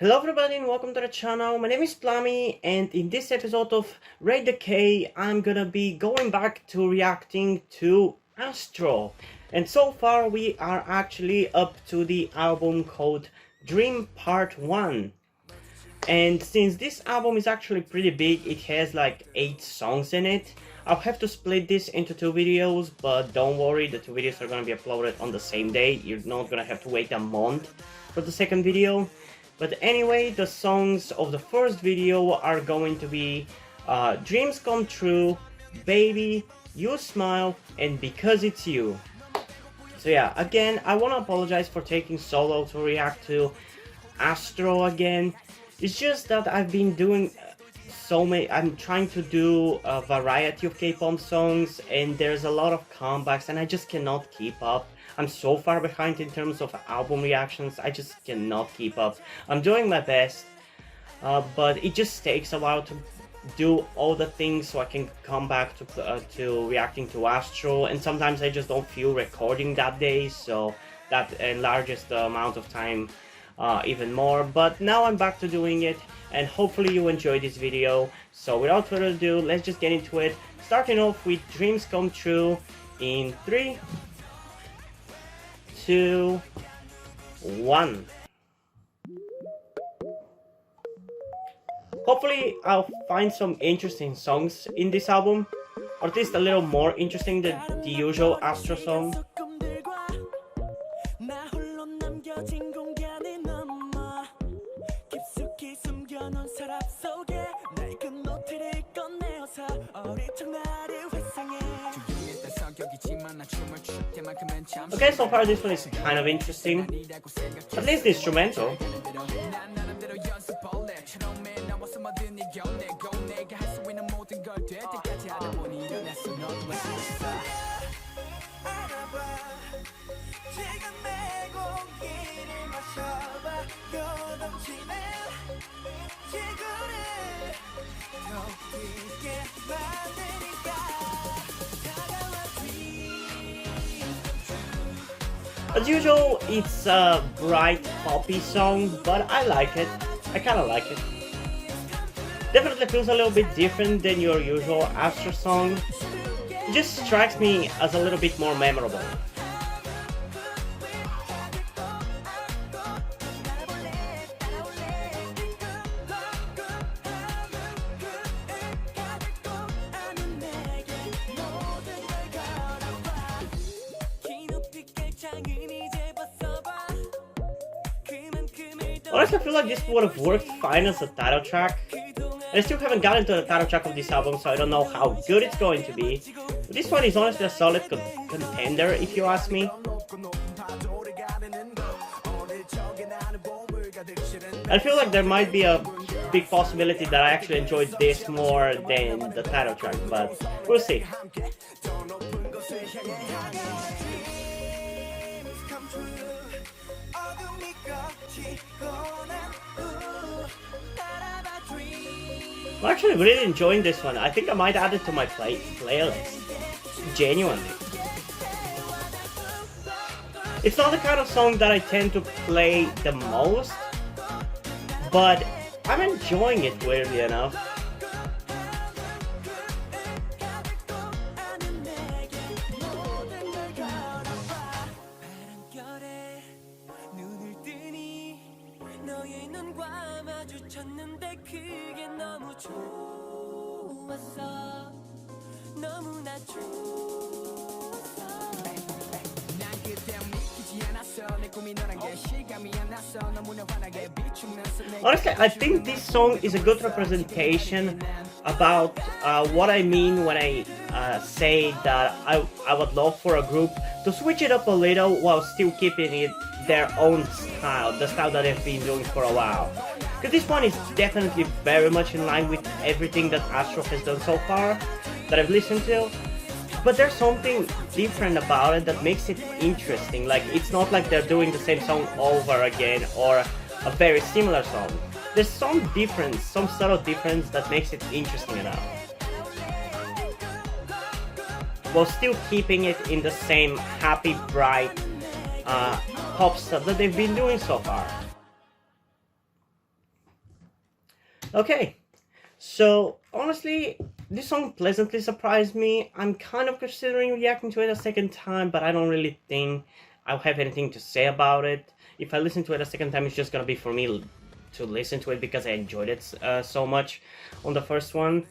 Hello everybody and welcome to the channel. My name is Plami and in this episode of RtK I'm gonna be going back to reacting to ASTRO. And so far we are actually up to the album called Dream Part 1. And since this album is actually pretty big, it has like 8 songs in it. I'll have to split this into 2 videos, but don't worry, the 2 videos are gonna be uploaded on the same day. You're not gonna have to wait a month for the second video. But anyway, the songs of the first video are going to be Dreams Come True, Baby, You Smile, and Because It's You. So yeah, again, I want to apologize for taking so long to react to ASTRO again. It's just that I've been doing I'm trying to do a variety of K-pop songs and there's a lot of comebacks and I just cannot keep up. I'm so far behind in terms of album reactions, I just cannot keep up. I'm doing my best, but it just takes a while to do all the things so I can come back to reacting to ASTRO, and sometimes I just don't feel recording that day, so that enlarges the amount of time even more. But now I'm back to doing it, and hopefully you enjoyed this video. So without further ado, let's just get into it, starting off with Dreams Come True in 3, 2, 1. Hopefully I'll find some interesting songs in this album, or at least a little more interesting than the usual ASTRO song. Okay, so far this one is kind of interesting, at least the instrumental. As usual, it's a bright poppy song, but I like it. I kinda like it. Definitely feels a little bit different than your usual ASTRO song. It just strikes me as a little bit more memorable. Honestly, I feel like this would have worked fine as a title track. I still haven't gotten to the title track of this album, so I don't know how good it's going to be. But this one is honestly a solid contender, if you ask me. I feel like there might be a big possibility that I actually enjoyed this more than the title track, but we'll see. I'm actually really enjoying this one. I think I might add it to my playlist. Genuinely. It's not the kind of song that I tend to play the most, but I'm enjoying it weirdly enough. Honestly, I think this song is a good representation about what I mean when I say that I would love for a group to switch it up a little while still keeping it their own style, the style that they've been doing for a while. Because this one is definitely very much in line with everything that ASTRO has done so far that I've listened to. But there's something different about it that makes it interesting. Like, it's not like they're doing the same song over again or a very similar song. There's some difference, some subtle difference that makes it interesting enough, while still keeping it in the same happy, bright pop stuff that they've been doing so far. Okay, so honestly, this song pleasantly surprised me. I'm kind of considering reacting to it a second time, but I don't really think I'll have anything to say about it. If I listen to it a second time, it's just gonna be for me to listen to it because I enjoyed it so much on the first one.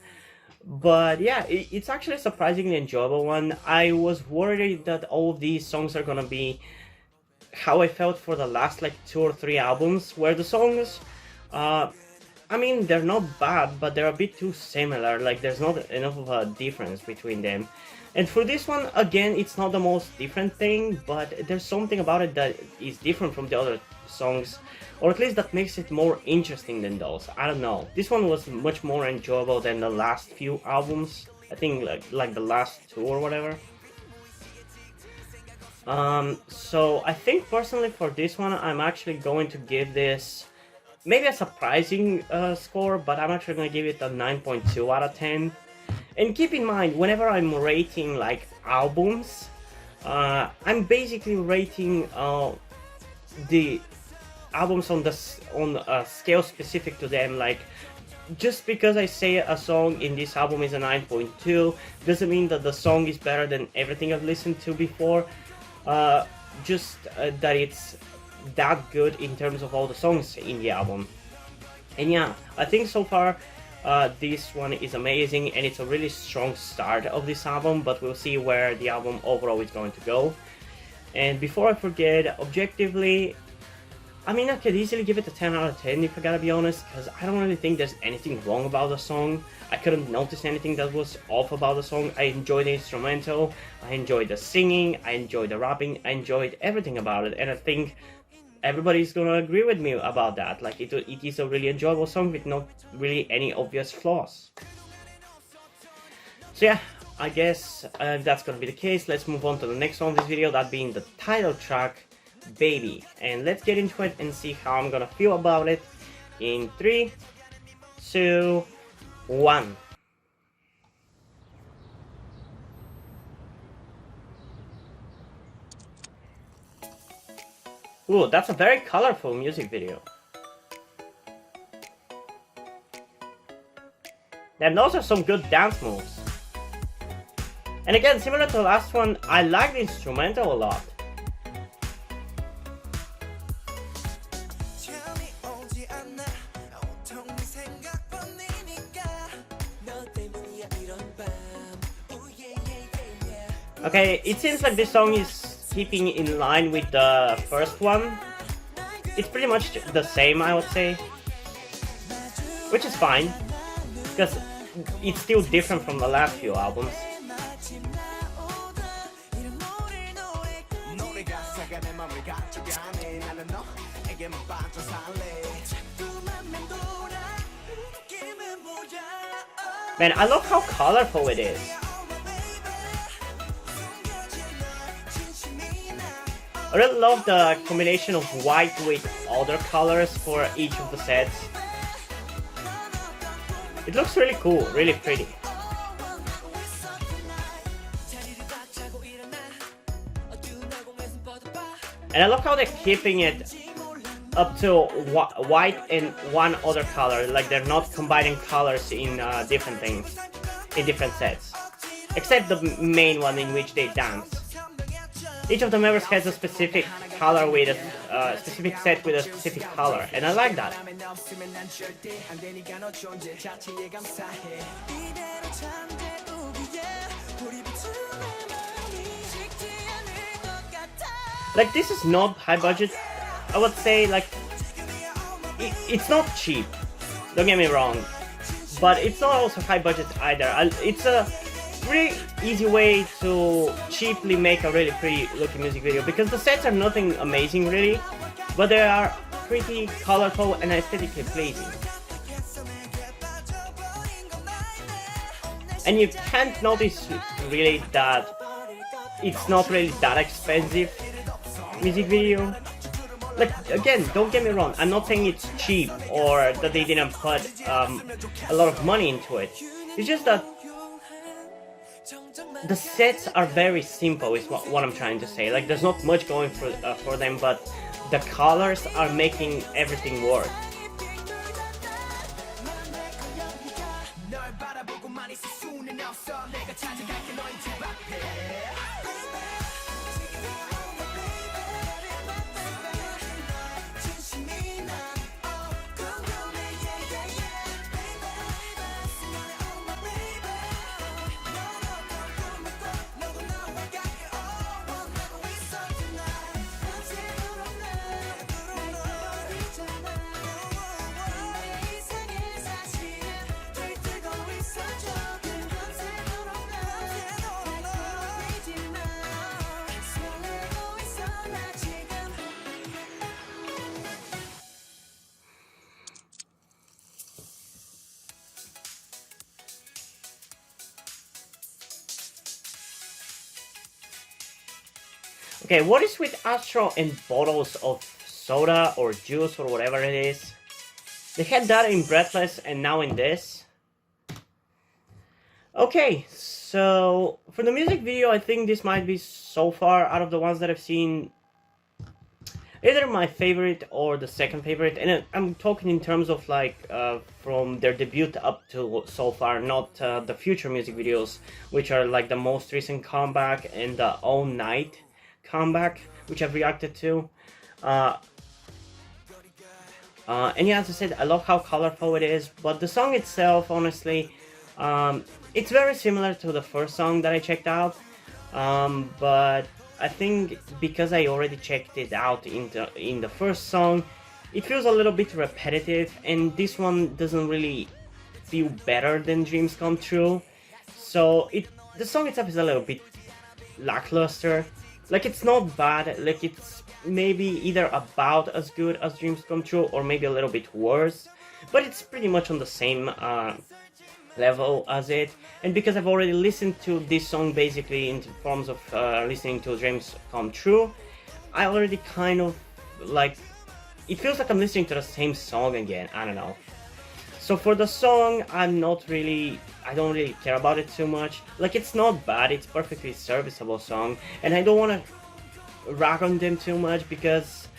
But yeah, it's actually a surprisingly enjoyable one. I was worried that all of these songs are gonna be how I felt for the last like 2 or 3 albums, where the songs, uh, I mean, they're not bad, but they're a bit too similar. Like, there's not enough of a difference between them. And for this one, again, it's not the most different thing, but there's something about it that is different from the other songs, or at least that makes it more interesting than those. I don't know. This one was much more enjoyable than the last few albums. I think like the last two or whatever. So I think personally for this one, I'm actually going to give this maybe a surprising score, but I'm actually going to give it a 9.2 out of 10. And keep in mind, whenever I'm rating like albums, I'm basically rating the albums on a scale specific to them. Like, just because I say a song in this album is a 9.2 doesn't mean that the song is better than everything I've listened to before. Just that it's that good in terms of all the songs in the album. And yeah, I think so far this one is amazing, and it's a really strong start of this album, but we'll see where the album overall is going to go. And before I forget, objectively, I mean, I could easily give it a 10 out of 10 if I gotta be honest, because I don't really think there's anything wrong about the song. I couldn't notice anything that was off about the song. I enjoyed the instrumental, I enjoyed the singing, I enjoyed the rapping, I enjoyed everything about it, and I think everybody's gonna agree with me about that. Like, it is a really enjoyable song with not really any obvious flaws. So yeah, I guess that's gonna be the case. Let's move on to the next one of this video, that being the title track, Baby. And let's get into it and see how I'm gonna feel about it in 3, 2, 1. Ooh, that's a very colorful music video. And those are some good dance moves. And again, similar to the last one, I like the instrumental a lot. Okay, it seems like this song is keeping in line with the first one. It's pretty much the same, I would say. Which is fine, because it's still different from the last few albums. Man, I love how colorful it is. I really love the combination of white with other colors for each of the sets. It looks really cool, really pretty. And I love how they're keeping it up to white and one other color, like they're not combining colors in different things, in different sets. Except the main one in which they dance. Each of the members has a specific color with a specific set with a specific color, and I like that. Like, this is not high budget. I would say, like, it's not cheap, don't get me wrong, but it's not also high budget either. It's a really easy way to cheaply make a really pretty looking music video, because the sets are nothing amazing really, but they are pretty colorful and aesthetically pleasing. And you can't notice really that it's not really that expensive music video. Like, again, don't get me wrong, I'm not saying it's cheap or that they didn't put a lot of money into it. It's just that the sets are very simple, is what I'm trying to say. Like, there's not much going for them, but the colors are making everything work. Okay, what is with Astro and bottles of soda or juice or whatever it is? They had that in Breathless and now in this. Okay, so for the music video, I think this might be so far out of the ones that I've seen either my favorite or the second favorite, and I'm talking in terms of like from their debut up to so far, not the future music videos, which are like the most recent comeback and the All Night comeback, which I've reacted to. And yeah, as I said, I love how colorful it is, but the song itself, honestly, it's very similar to the first song that I checked out, but I think because I already checked it out in the first song, it feels a little bit repetitive, and this one doesn't really feel better than Dreams Come True. So the song itself is a little bit lackluster. Like, it's not bad, like it's maybe either about as good as Dreams Come True or maybe a little bit worse, but it's pretty much on the same level as it. And because I've already listened to this song basically in forms of listening to Dreams Come True, I already kind of like, it feels like I'm listening to the same song again, I don't know. So for the song, I don't really care about it too much. Like, it's not bad, it's perfectly serviceable song, and I don't want to rag on them too much because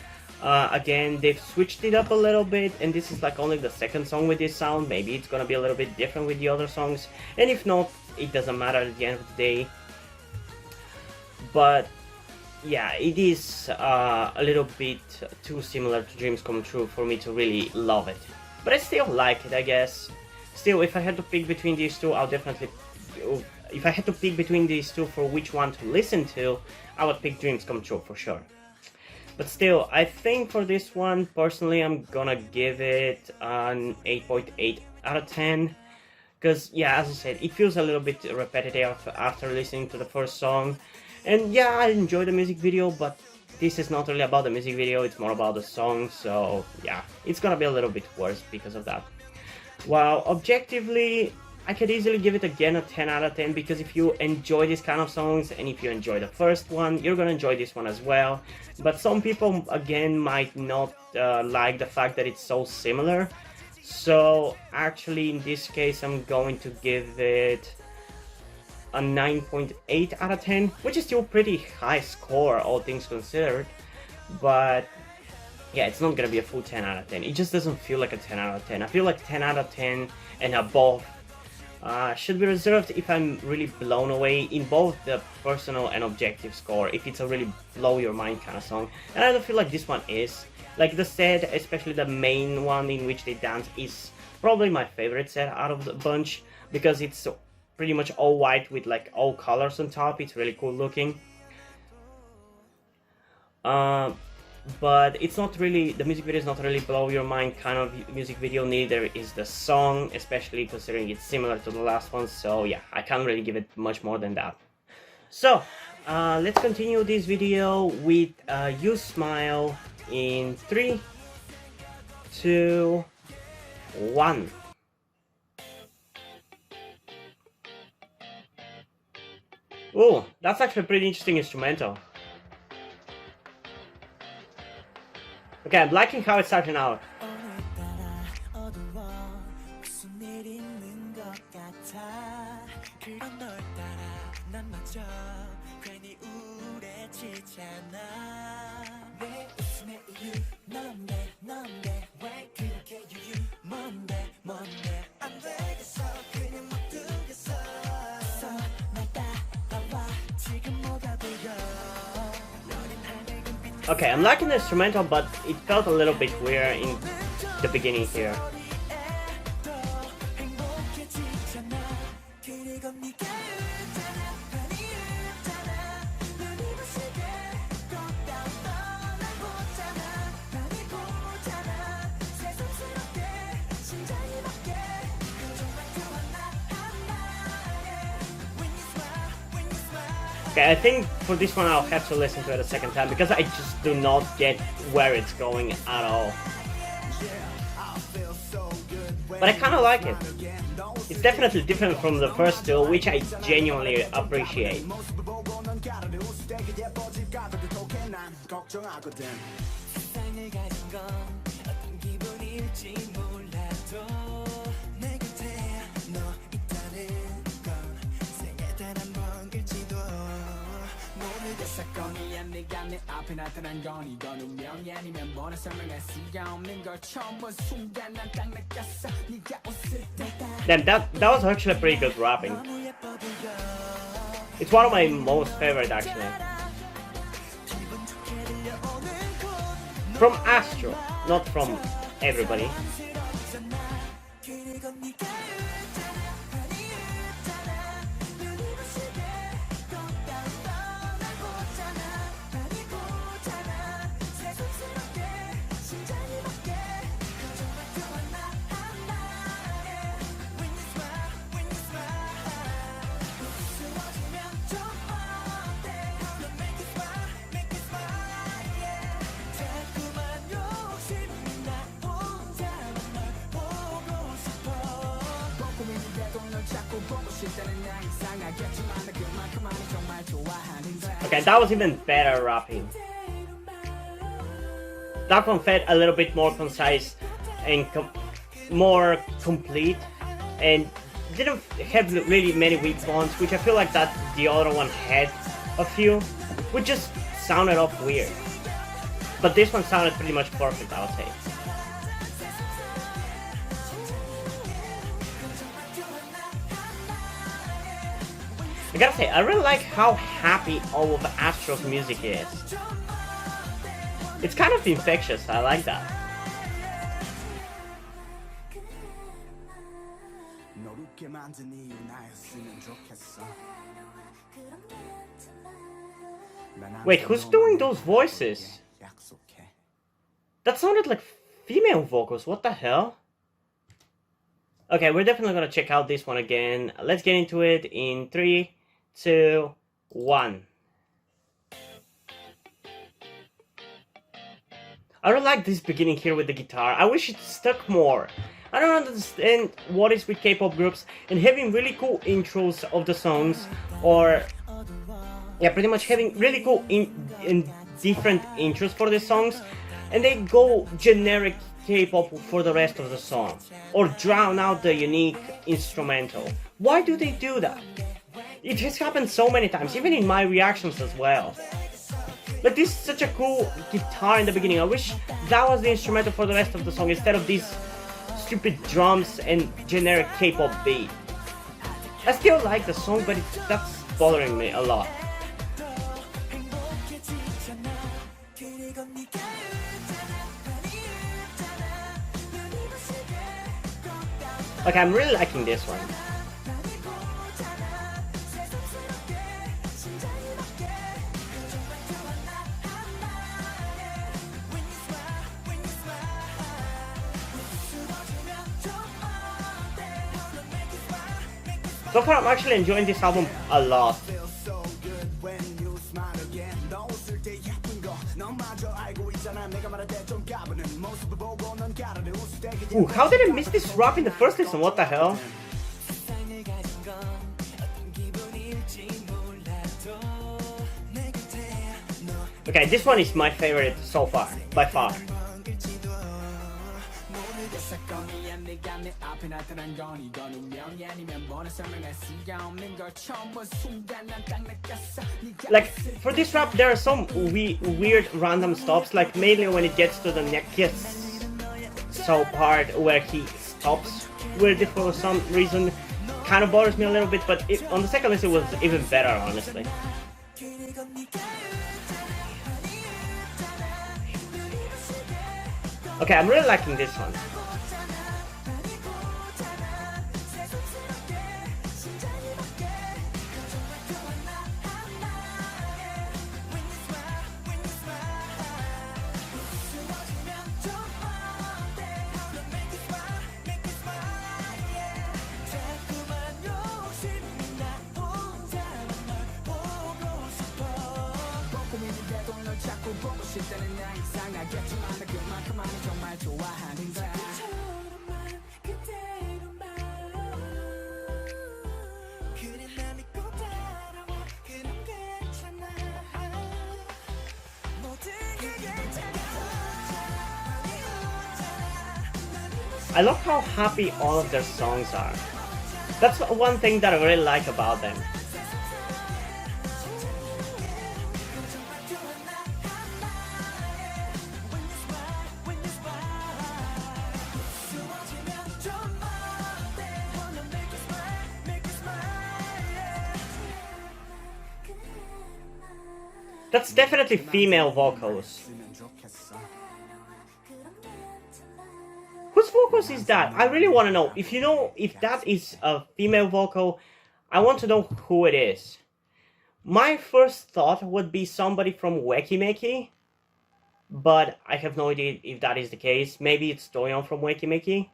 again, they've switched it up a little bit, and this is like only the second song with this sound. Maybe it's gonna be a little bit different with the other songs, and if not, it doesn't matter at the end of the day. But yeah, it is a little bit too similar to Dreams Come True for me to really love it. But I still like it, I guess. Still, if I had to pick between these two, I'll definitely... If I had to pick between these two for which one to listen to, I would pick Dreams Come True for sure. But still, I think for this one, personally, I'm gonna give it an 8.8 out of 10. Because, yeah, as I said, it feels a little bit repetitive after listening to the first song. And yeah, I enjoy the music video, but this is not really about the music video, it's more about the song, so yeah, it's gonna be a little bit worse because of that. While objectively, I could easily give it again a 10 out of 10, because if you enjoy these kind of songs, and if you enjoy the first one, you're gonna enjoy this one as well. But some people, again, might not like the fact that it's so similar. So actually, in this case, I'm going to give it a 9.8 out of 10, which is still pretty high score, all things considered. But yeah, it's not gonna be a full 10 out of 10. It just doesn't feel like a 10 out of 10. I feel like 10 out of 10 and above should be reserved if I'm really blown away in both the personal and objective score, if it's a really blow your mind kind of song. And I don't feel like this one is. Like the set, especially the main one in which they dance, is probably my favorite set out of the bunch, because it's pretty much all white with like all colors on top. It's really cool looking. But it's not really, the music video is not really blow your mind kind of music video, neither is the song, especially considering it's similar to the last one. So yeah, I can't really give it much more than that. So let's continue this video with You Smile in 3, 2, 1. Oh, that's actually a pretty interesting instrumental. Okay, I'm liking how it's starting out. Okay, I'm liking the instrumental, but it felt a little bit weird in the beginning here. Okay, I think for this one I'll have to listen to it a second time because I just do not get where it's going at all. But I kind of like it. It's definitely different from the first two, which I genuinely appreciate. Damn, that was actually pretty good rapping. It's one of my most favorite actually. From ASTRO, not from everybody. Okay, that was even better rapping. That one felt a little bit more concise and more complete, and didn't have really many weak ones, which I feel like that the other one had a few, which just sounded off weird. But this one sounded pretty much perfect, I would say. I gotta say, I really like how happy all of ASTRO's music is. It's kind of infectious, I like that. Wait, who's doing those voices? That sounded like female vocals, what the hell? Okay, we're definitely gonna check out this one again. Let's get into it in 3, 2, 1. I really like this beginning here with the guitar. I wish it stuck more. I don't understand what is with K-pop groups and having really cool intros of the songs, or yeah, pretty much having really cool in different intros for the songs, and they go generic K-pop for the rest of the song, or drown out the unique instrumental. Why do they do that? It has happened so many times, even in my reactions as well. Like, this is such a cool guitar in the beginning. I wish that was the instrumental for the rest of the song instead of these stupid drums and generic K-pop beat. I still like the song, but that's bothering me a lot. Okay, I'm really liking this one. So far, I'm actually enjoying this album a lot. Ooh, how did I miss this rap in the first listen? What the hell? Okay, this one is my favorite so far, by far. Like, for this rap, there are some weird random stops, like mainly when it gets to the neck kiss so part where he stops weirdly for some reason. Kind of bothers me a little bit, but on the second listen it was even better, honestly. Okay, I'm really liking this one. I love how happy all of their songs are. That's one thing that I really like about them. That's definitely female vocals. Whose vocals is that? I really want to know. If you know if that is a female vocal, I want to know who it is. My first thought would be somebody from Wekimeki, but I have no idea if that is the case. Maybe it's Doyeon from Wekimeki,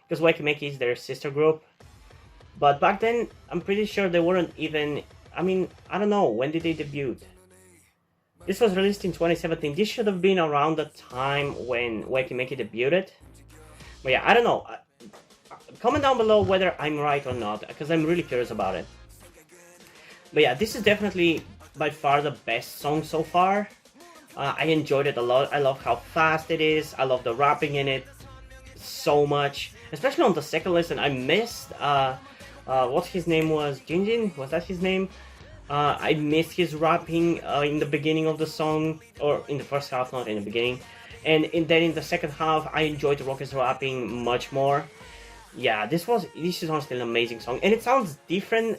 because Wekimeki is their sister group. But back then, I'm pretty sure they weren't even... I mean, I don't know, when did they debut? This was released in 2017. This should have been around the time when Wekimeki debuted. But yeah, I don't know. Comment down below whether I'm right or not, because I'm really curious about it. But yeah, this is definitely by far the best song so far. I enjoyed it a lot. I love how fast it is. I love the rapping in it so much. Especially on the second listen, I missed what his name was. Jinjin? Was that his name? I missed his rapping in the beginning of the song, or in the first half, not in the beginning. And then in the second half, I enjoyed Rocket's rapping much more. Yeah, this is honestly an amazing song, and it sounds different,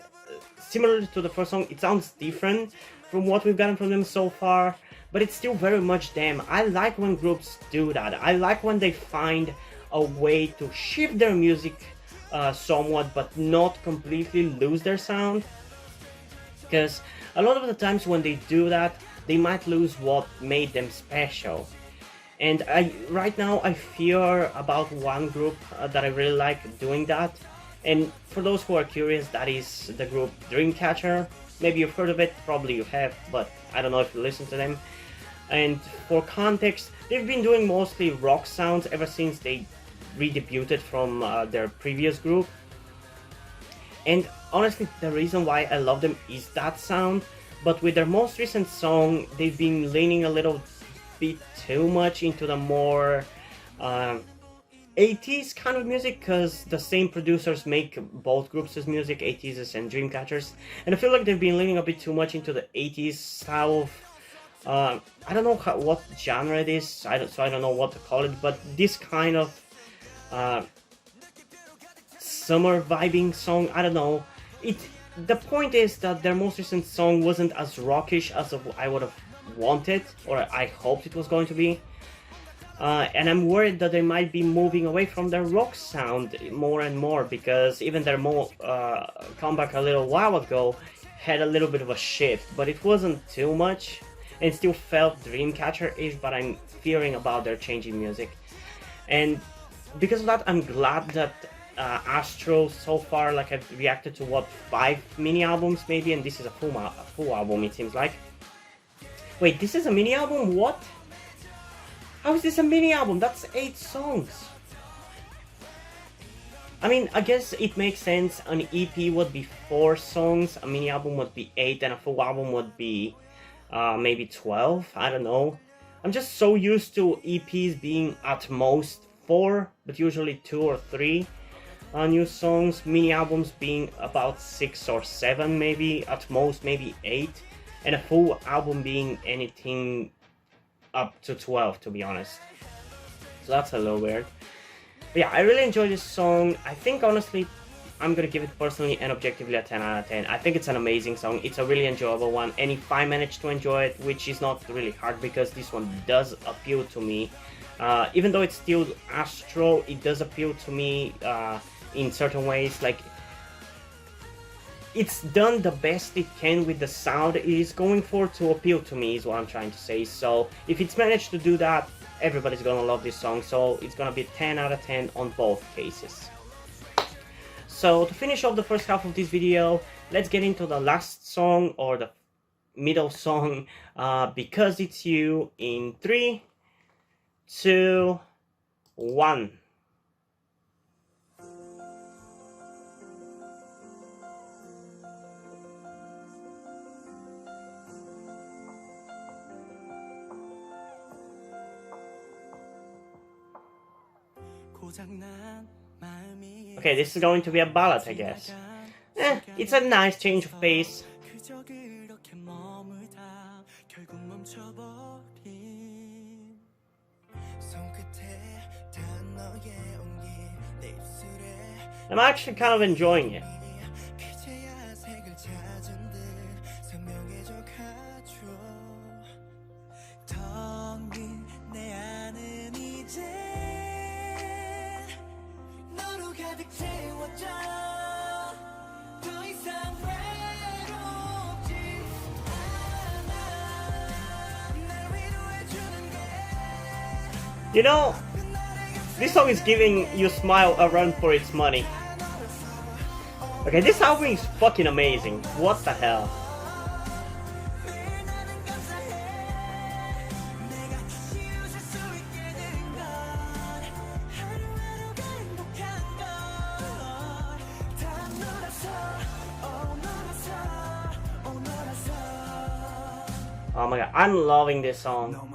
similar to the first song. It sounds different from what we've gotten from them so far, but it's still very much them. I like when groups do that. I like when they find a way to shift their music somewhat, but not completely lose their sound. Because a lot of the times when they do that, they might lose what made them special. And right now I fear about one group that I really like doing that. And for those who are curious, that is the group Dreamcatcher. Maybe you've heard of it, probably you have, but I don't know if you listen to them. And for context, they've been doing mostly rock sounds ever since they re-debuted from their previous group. And honestly, the reason why I love them is that sound. But with their most recent song, they've been leaning a little bit too much into the more 80s kind of music, because the same producers make both groups' music, 80s and Dreamcatchers, and I feel like they've been leaning a bit too much into the 80s style of I don't know what genre it is, so I don't know what to call it, but this kind of summer vibing song. I don't know. The point is that their most recent song wasn't as rockish as I would have wanted, or I hoped it was going to be. And I'm worried that they might be moving away from their rock sound more and more, because even their comeback a little while ago had a little bit of a shift, but it wasn't too much, and it still felt Dreamcatcher-ish, but I'm fearing about their changing music. And because of that, I'm glad that ASTRO so far, like, I've reacted to what, 5 mini albums maybe, and this is a full album, it seems like. Wait, this is a mini album? What? How is this a mini album? That's 8 songs. I mean, I guess it makes sense. An EP would be 4 songs, a mini album would be 8, and a full album would be maybe 12. I don't know. I'm just so used to EPs being at most 4, but usually 2 or 3 new songs. Mini albums being about 6 or 7, maybe at most, maybe 8. And a full album being anything up to 12, to be honest. So that's a little weird. But yeah, I really enjoy this song. I think, honestly, I'm gonna give it personally and objectively a 10 out of 10. I think it's an amazing song. It's a really enjoyable one. And if I manage to enjoy it, which is not really hard because this one does appeal to me, Even though it's still Astro, it does appeal to me in certain ways. Like, it's done the best it can with the sound it is going for to appeal to me, is what I'm trying to say. So if it's managed to do that, everybody's gonna love this song. So it's gonna be 10 out of 10 on both cases. So to finish off the first half of this video, let's get into the last song, or the middle song, Because It's You, in 3, 2, 1. Okay, this is going to be a ballad, I guess. It's a nice change of pace. I'm actually kind of enjoying it. You know, this song is giving You Smile a run for its money. Okay, this album is fucking amazing. What the hell? Oh my god, I'm loving this song.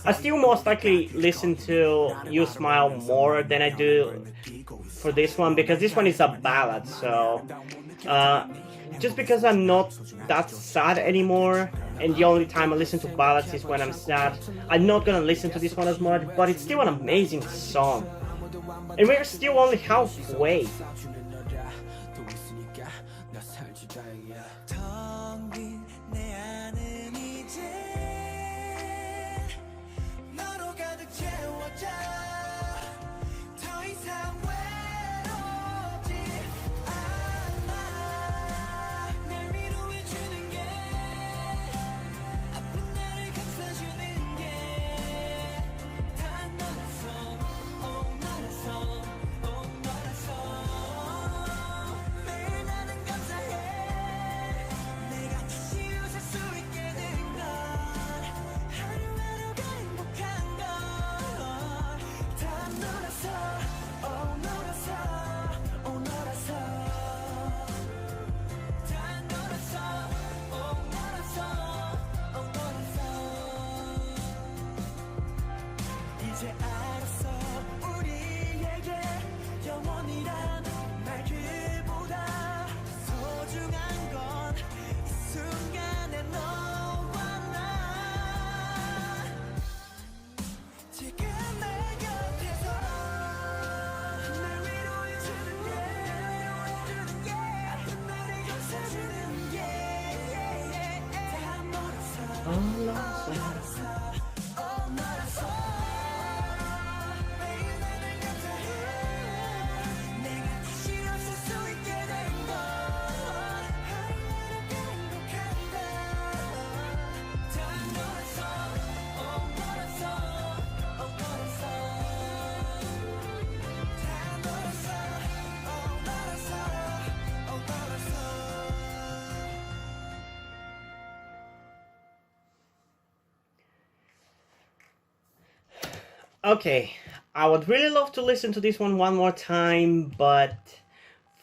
I still most likely listen to You Smile more than I do for this one, because this one is a ballad, so just because I'm not that sad anymore, and the only time I listen to ballads is when I'm sad, I'm not gonna listen to this one as much, but it's still an amazing song. And we're still only halfway. Okay, I would really love to listen to this one more time, but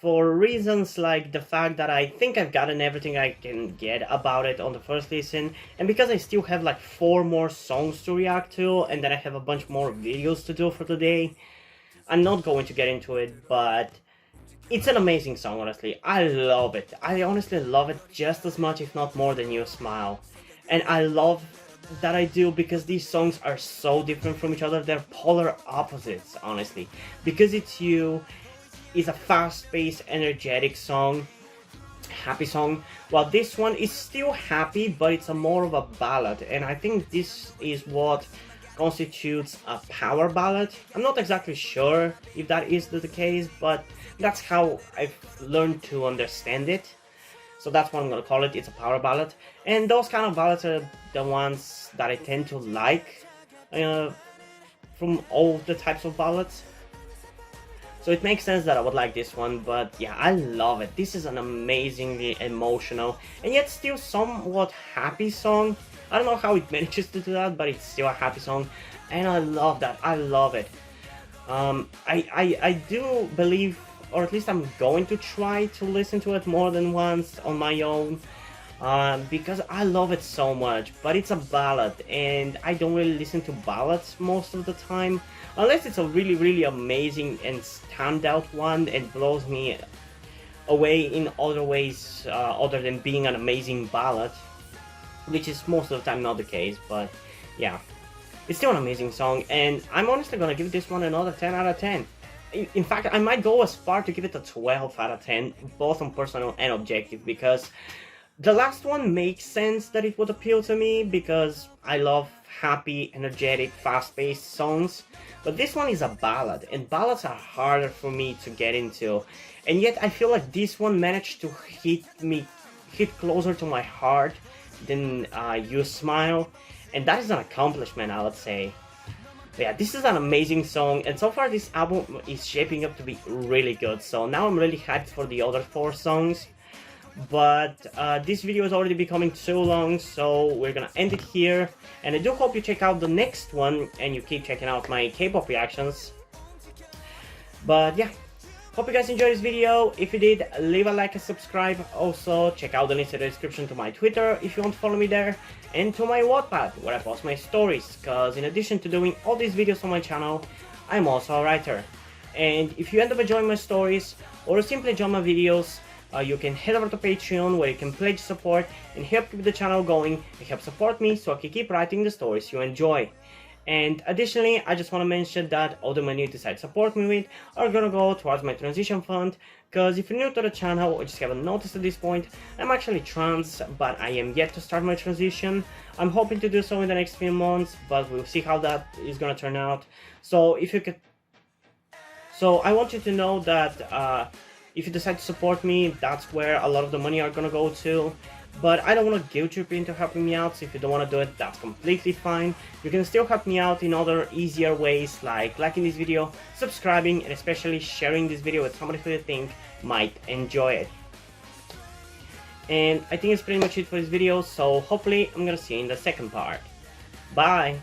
for reasons like the fact that I think I've gotten everything I can get about it on the first listen, and because I still have like 4 more songs to react to, and then I have a bunch more videos to do for today, I'm not going to get into it, but it's an amazing song, honestly. I love it. I honestly love it just as much, if not more, than You Smile. And I love that I do, because these songs are so different from each other. They're polar opposites, honestly. Because It's You is a fast-paced, energetic song, happy song, while this one is still happy, but it's a more of a ballad. And I think this is what constitutes a power ballad. I'm not exactly sure if that is the case, but that's how I've learned to understand it. So that's what I'm gonna call it. It's a power ballad, and those kind of ballads are the ones that I tend to like from all the types of ballads. So it makes sense that I would like this one, but yeah, I love it. This is an amazingly emotional and yet still somewhat happy song. I don't know how it manages to do that, but it's still a happy song, and I love that. I love it. I do believe, or at least I'm going to try to listen to it more than once on my own, because I love it so much. But it's a ballad, and I don't really listen to ballads most of the time, unless it's a really amazing and standout one and blows me away in other ways other than being an amazing ballad, which is most of the time not the case. But yeah, it's still an amazing song, and I'm honestly gonna give this one another 10 out of 10. In fact, I might go as far to give it a 12 out of 10, both on personal and objective, because the last one makes sense that it would appeal to me because I love happy, energetic, fast-paced songs. But this one is a ballad, and ballads are harder for me to get into. And yet I feel like this one managed to hit closer to my heart than You Smile. And that is an accomplishment, I would say. But yeah, this is an amazing song, and so far this album is shaping up to be really good. So now I'm really hyped for the other 4 songs. But this video is already becoming too long, so we're gonna end it here. And I do hope you check out the next one and you keep checking out my K-pop reactions. But yeah, hope you guys enjoyed this video. If you did, leave a like and subscribe. Also, check out the link in the description to my Twitter if you want to follow me there, and to my Wattpad where I post my stories, because in addition to doing all these videos on my channel, I'm also a writer. And if you end up enjoying my stories or simply enjoy my videos, you can head over to Patreon where you can pledge support and help keep the channel going and help support me so I can keep writing the stories you enjoy. And additionally, I just want to mention that all the money you decide to support me with are gonna go towards my transition fund, because if you're new to the channel or just haven't noticed at this point, I'm actually trans, but I am yet to start my transition. I'm hoping to do so in the next few months, but we'll see how that is gonna turn out. So if you could, so I want you to know that if you decide to support me, that's where a lot of the money are gonna go to. But I don't want to guilt trip you into helping me out, so if you don't want to do it, that's completely fine. You can still help me out in other easier ways, like liking this video, subscribing, and especially sharing this video with somebody who you think might enjoy it. And I think that's pretty much it for this video, so hopefully I'm gonna see you in the second part. Bye!